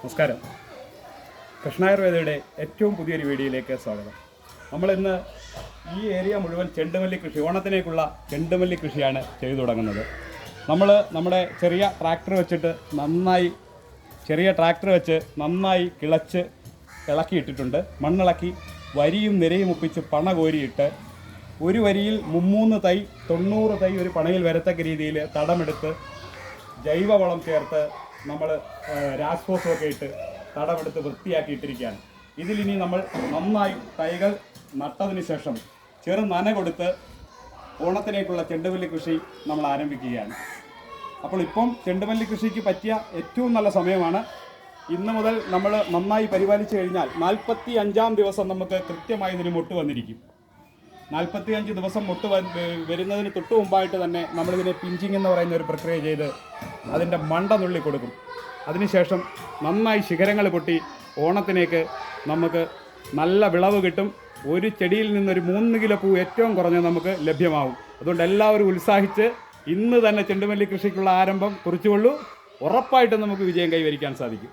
നമസ്കാരം. കൃഷ്ണായുർവേദയുടെ ഏറ്റവും പുതിയൊരു വീഡിയോയിലേക്ക് സ്വാഗതം. നമ്മളിന്ന് ഈ ഏരിയ മുഴുവൻ ചെണ്ടുമല്ലി കൃഷി, ഓണത്തിനേക്കുള്ള ചെണ്ടുമല്ലി കൃഷിയാണ് ചെയ്തു തുടങ്ങുന്നത്. നമ്മുടെ ചെറിയ ട്രാക്ടർ വെച്ച് നന്നായി ഇളക്കിയിട്ടിട്ടുണ്ട്. മണ്ണിളക്കി വരിയും നിരയും ഒപ്പിച്ച് പണ കോരിയിട്ട് ഒരു വരിയിൽ 3 തൈ 90 തൈ ഒരു പണയിൽ വരത്തക്ക രീതിയിൽ തടമെടുത്ത് ജൈവവളം ചേർത്ത് നമ്മൾ രാസ്ഫോസൊക്കെ ഇട്ട് തടമെടുത്ത് വൃത്തിയാക്കിയിട്ടിരിക്കുകയാണ്. ഇതിലിനി നമ്മൾ നന്നായി തൈകൾ നട്ടതിന് ശേഷം ചെറു നന കൊടുത്ത് ഓണത്തിലേക്കുള്ള ചെണ്ടുമല്ലി കൃഷി നമ്മൾ ആരംഭിക്കുകയാണ്. അപ്പോൾ ഇപ്പം ചെണ്ടുമല്ലി കൃഷിക്ക് പറ്റിയ ഏറ്റവും നല്ല സമയമാണ്. ഇന്ന് മുതൽ നമ്മൾ നന്നായി പരിപാലിച്ചു കഴിഞ്ഞാൽ 45-ാം ദിവസം നമുക്ക് കൃത്യമായി ഇതിന് മുട്ട് വന്നിരിക്കും. 45 ദിവസം മുട്ട് വരുന്നതിന് തൊട്ട് മുമ്പായിട്ട് തന്നെ നമ്മളിതിനെ പിഞ്ചിങ് എന്ന് പറയുന്ന ഒരു പ്രക്രിയ ചെയ്ത് അതിൻ്റെ മണ്ട നുള്ളി കൊടുക്കും. അതിനുശേഷം നന്നായി ശിഖരങ്ങൾ പൊട്ടി ഓണത്തിനേക്ക് നമുക്ക് നല്ല വിളവ് കിട്ടും. ഒരു ചെടിയിൽ നിന്നൊരു 3 കിലോ പൂ ഏറ്റവും കുറഞ്ഞ് നമുക്ക് ലഭ്യമാവും. അതുകൊണ്ട് എല്ലാവരും ഉത്സാഹിച്ച് ഇന്ന് തന്നെ ചെണ്ടുമല്ലി കൃഷിക്കുള്ള ആരംഭം കുറിച്ചുകൊള്ളൂ. ഉറപ്പായിട്ടും നമുക്ക് വിജയം കൈവരിക്കാൻ സാധിക്കും.